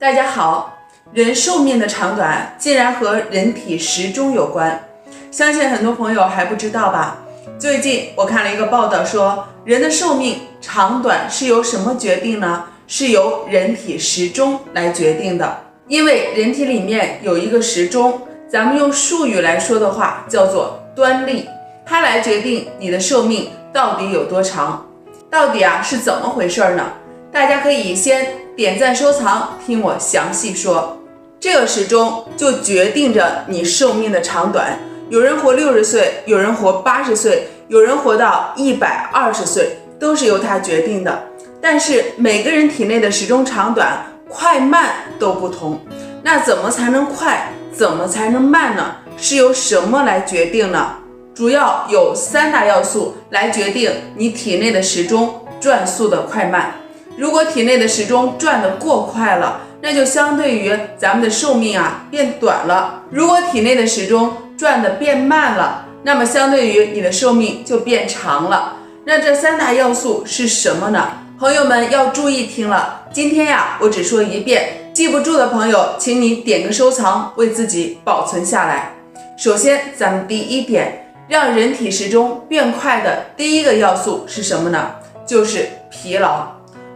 大家好，人寿命的长短竟然和人体时钟有关，相信很多朋友还不知道吧？最近我看了一个报道说，人的寿命长短是由什么决定呢？是由人体时钟来决定的。因为人体里面有一个时钟，咱们用术语来说的话叫做端粒，它来决定你的寿命到底有多长。到底是怎么回事呢？大家可以先点赞收藏，听我详细说。这个时钟就决定着你寿命的长短，有人活60岁，有人活80岁，有人活到120岁，都是由它决定的。但是每个人体内的时钟长短快慢都不同，那怎么才能快，怎么才能慢呢？是由什么来决定呢？主要有3大要素来决定你体内的时钟转速的快慢。如果体内的时钟转得过快了，那就相对于咱们的寿命变短了。如果体内的时钟转得变慢了，那么相对于你的寿命就变长了。那这3大要素是什么呢？朋友们要注意听了，今天我只说一遍，记不住的朋友请你点个收藏，为自己保存下来。首先咱们第一点，让人体时钟变快的第一个要素是什么呢？就是疲劳。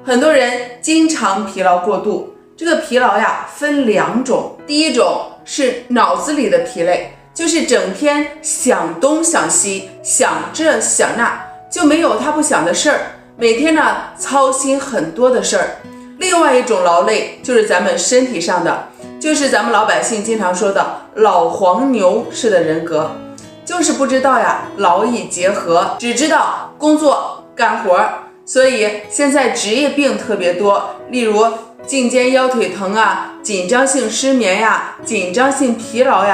很多人经常疲劳过度，这个疲劳分2种。第一种是脑子里的疲累，就是整天想东想西，想这想那，就没有他不想的事儿，每天操心很多的事儿。另外一种劳累就是咱们身体上的，就是咱们老百姓经常说的老黄牛式的人格，就是不知道劳逸结合，只知道工作干活。所以现在职业病特别多，例如颈肩腰腿疼紧张性失眠紧张性疲劳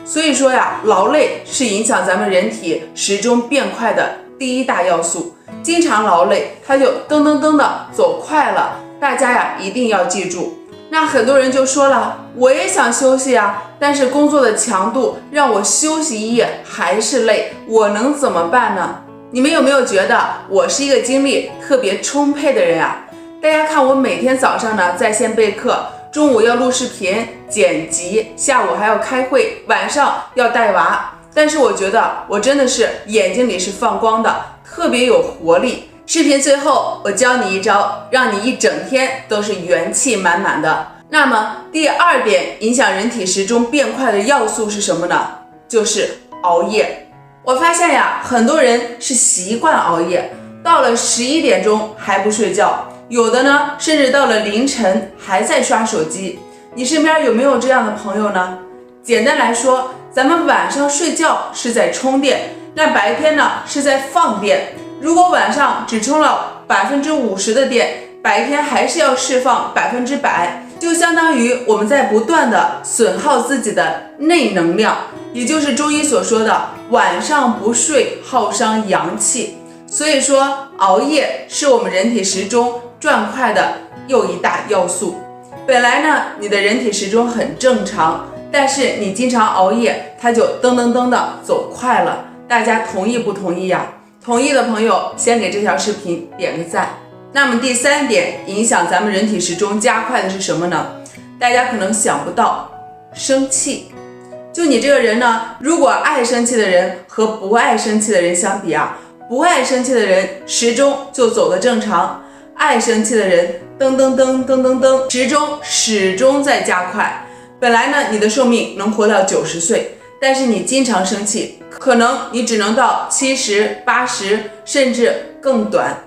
所以说劳累是影响咱们人体时钟变快的第一大要素。经常劳累，它就噔噔噔的走快了，大家一定要记住。那很多人就说了，我也想休息但是工作的强度让我休息1夜还是累，我能怎么办呢？你们有没有觉得我是一个精力特别充沛的人大家看我每天早上在线备课，中午要录视频剪辑，下午还要开会，晚上要带娃，但是我觉得我真的是眼睛里是放光的，特别有活力。视频最后我教你一招，让你一整天都是元气满满的。那么第2点影响人体时钟变快的要素是什么呢？就是熬夜。我发现很多人是习惯熬夜，到了11点钟还不睡觉，有的呢甚至到了凌晨还在刷手机。你身边有没有这样的朋友呢？简单来说，咱们晚上睡觉是在充电，那白天是在放电。如果晚上只充了50%的电，白天还是要释放100%，就相当于我们在不断的损耗自己的内能量，也就是中医所说的晚上不睡耗伤阳气。所以说熬夜是我们人体时钟转快的又一大要素。本来你的人体时钟很正常，但是你经常熬夜，它就噔噔噔的走快了。大家同意不同意同意的朋友先给这条视频点个赞。那么第3点影响咱们人体时钟加快的是什么呢？大家可能想不到，生气。就你这个人如果爱生气的人和不爱生气的人相比不爱生气的人时钟就走得正常，爱生气的人噔噔噔噔噔噔，时钟始终在加快。本来你的寿命能活到90岁，但是你经常生气，可能你只能到70、80，甚至更短。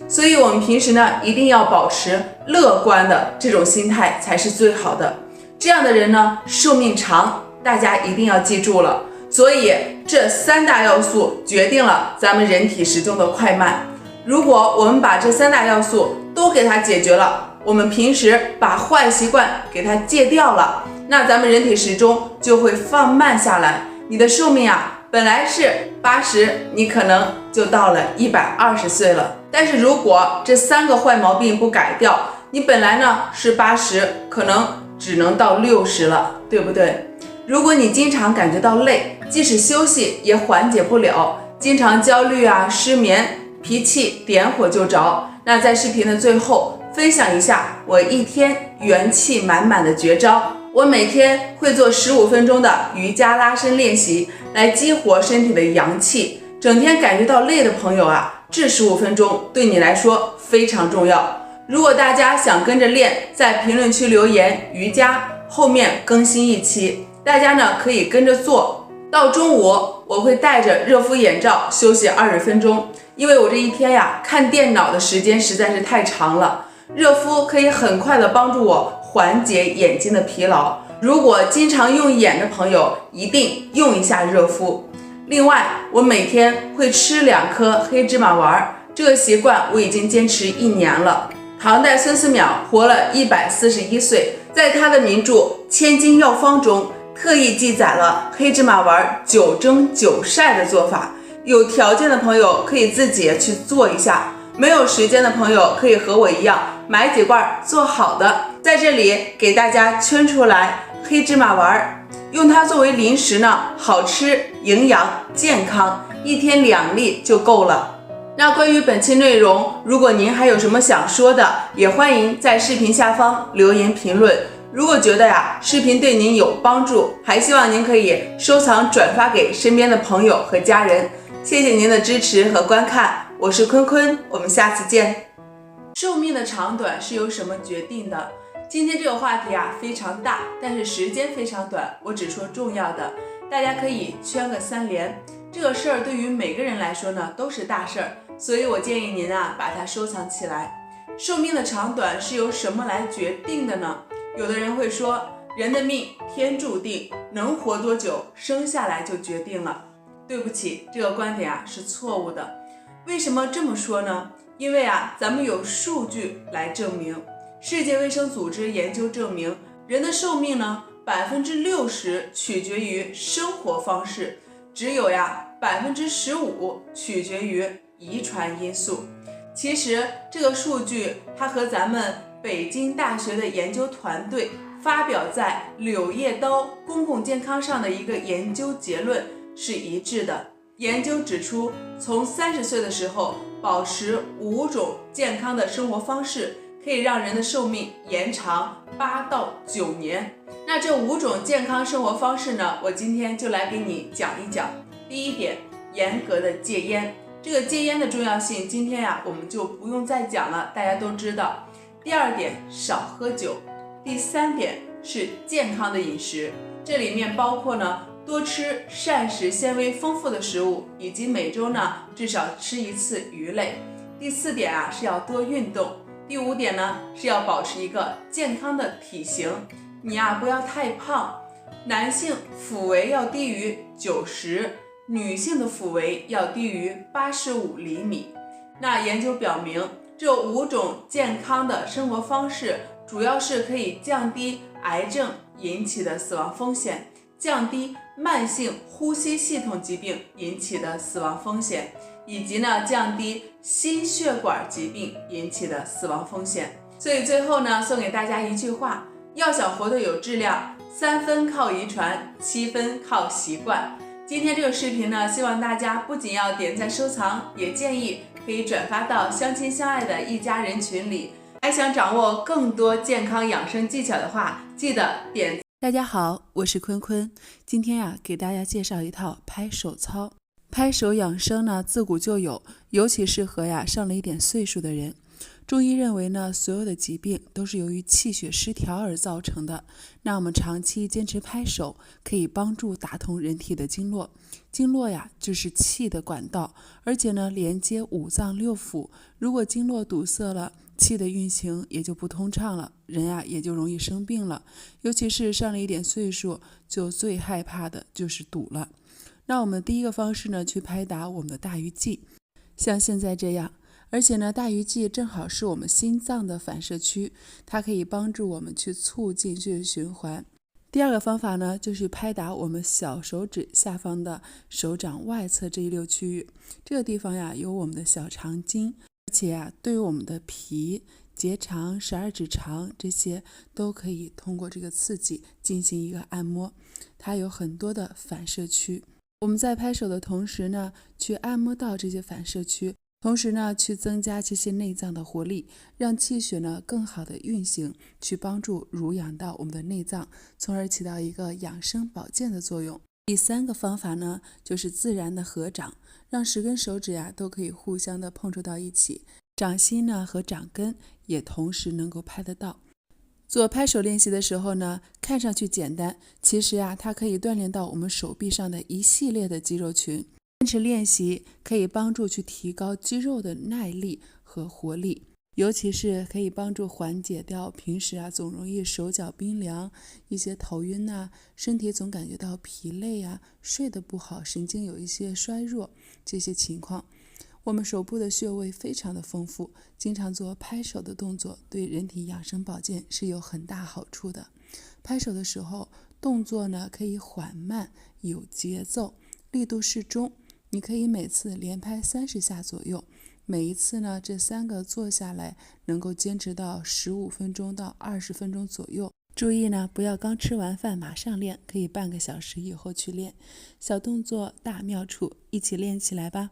所以我们平时一定要保持乐观的这种心态才是最好的。这样的人寿命长，大家一定要记住了。所以这3大要素决定了咱们人体时钟的快慢。如果我们把这3大要素都给它解决了，我们平时把坏习惯给它戒掉了，那咱们人体时钟就会放慢下来。你的寿命本来是80，你可能就到了120岁了。但是如果这3个坏毛病不改掉，你本来是80，可能只能到60了，对不对？如果你经常感觉到累，即使休息也缓解不了，经常焦虑失眠，脾气点火就着，那在视频的最后分享一下我一天元气满满的绝招。我每天会做15分钟的瑜伽拉伸练习，来激活身体的阳气。整天感觉到累的朋友啊，这15分钟对你来说非常重要。如果大家想跟着练，在评论区留言瑜伽，后面更新一期，大家呢可以跟着做。到中午我会带着热敷眼罩休息20分钟，因为我这一天呀看电脑的时间实在是太长了。热敷可以很快的帮助我缓解眼睛的疲劳，如果经常用眼的朋友一定用一下热敷。另外我每天会吃2颗黑芝麻丸，这个习惯我已经坚持1年了。唐代孙思邈活了141岁，在他的名著《千金药方》中特意记载了黑芝麻丸9蒸9晒的做法，有条件的朋友可以自己去做一下，没有时间的朋友可以和我一样买几罐做好的。在这里给大家圈出来黑芝麻丸，用它作为零食呢，好吃、营养、健康，一天2粒就够了。那关于本期内容，如果您还有什么想说的，也欢迎在视频下方留言评论。如果觉得视频对您有帮助，还希望您可以收藏转发给身边的朋友和家人。谢谢您的支持和观看，我是坤坤，我们下次见。寿命的长短是由什么决定的？今天这个话题非常大，但是时间非常短，我只说重要的，大家可以圈个3连。这个事儿对于每个人来说呢都是大事儿，所以我建议您把它收藏起来。寿命的长短是由什么来决定的呢？有的人会说，人的命天注定，能活多久生下来就决定了。对不起，这个观点是错误的。为什么这么说呢？因为咱们有数据来证明。世界卫生组织研究证明，人的寿命呢，60%取决于生活方式，只有15%取决于遗传因素。其实这个数据它和咱们北京大学的研究团队发表在《柳叶刀公共健康》上的一个研究结论是一致的。研究指出，从30岁的时候保持5种健康的生活方式，可以让人的寿命延长8到9年。那这5种健康生活方式呢，我今天就来给你讲一讲。第一点，严格的戒烟。这个戒烟的重要性，今天我们就不用再讲了，大家都知道。第2点，少喝酒。第3点是健康的饮食，这里面包括呢多吃膳食纤维丰富的食物，以及每周呢至少吃1次鱼类。第4点是要多运动。第5点呢是要保持一个健康的体型，你不要太胖。男性腹围要低于90，女性的腹围要低于85厘米。那研究表明，这5种健康的生活方式主要是可以降低癌症引起的死亡风险，降低慢性呼吸系统疾病引起的死亡风险，以及呢降低心血管疾病引起的死亡风险。所以最后呢送给大家一句话，要想活得有质量，3分靠遗传，7分靠习惯。今天这个视频呢，希望大家不仅要点赞收藏，也建议可以转发到相亲相爱的一家人群里。还想掌握更多健康养生技巧的话，记得点。大家好，我是坤坤，今天给大家介绍一套拍手操。拍手养生呢，自古就有，尤其适合上了一点岁数的人。中医认为呢，所有的疾病都是由于气血失调而造成的。那我们长期坚持拍手，可以帮助打通人体的经络。经络就是气的管道，而且呢连接5脏6腑。如果经络堵塞了，气的运行也就不通畅了，人也就容易生病了。尤其是上了一点岁数，就最害怕的就是堵了。那我们第一个方式呢，去拍打我们的大鱼际，像现在这样。而且呢，大鱼际正好是我们心脏的反射区，它可以帮助我们去促进血液循环。第2个方法呢，就是拍打我们小手指下方的手掌外侧这一溜区域。这个地方有我们的小肠经，而且对于我们的脾、结肠、12指肠这些都可以通过这个刺激进行一个按摩，它有很多的反射区。我们在拍手的同时呢，去按摩到这些反射区，同时呢，去增加这些内脏的活力，让气血呢更好的运行，去帮助濡养到我们的内脏，从而起到一个养生保健的作用。第3个方法呢，就是自然的合掌，让10根手指都可以互相的碰触到一起，掌心呢和掌根也同时能够拍得到。做拍手练习的时候呢，看上去简单，其实它可以锻炼到我们手臂上的一系列的肌肉群。坚持练习可以帮助去提高肌肉的耐力和活力，尤其是可以帮助缓解掉平时总容易手脚冰凉、一些头晕身体总感觉到疲累睡得不好、神经有一些衰弱这些情况。我们手部的穴位非常的丰富，经常做拍手的动作对人体养生保健是有很大好处的。拍手的时候，动作呢可以缓慢、有节奏，力度适中。你可以每次连拍30下左右，每一次呢这3个做下来能够坚持到15分钟到20分钟左右。注意呢，不要刚吃完饭马上练，可以半个小时以后去练。小动作大妙处，一起练起来吧。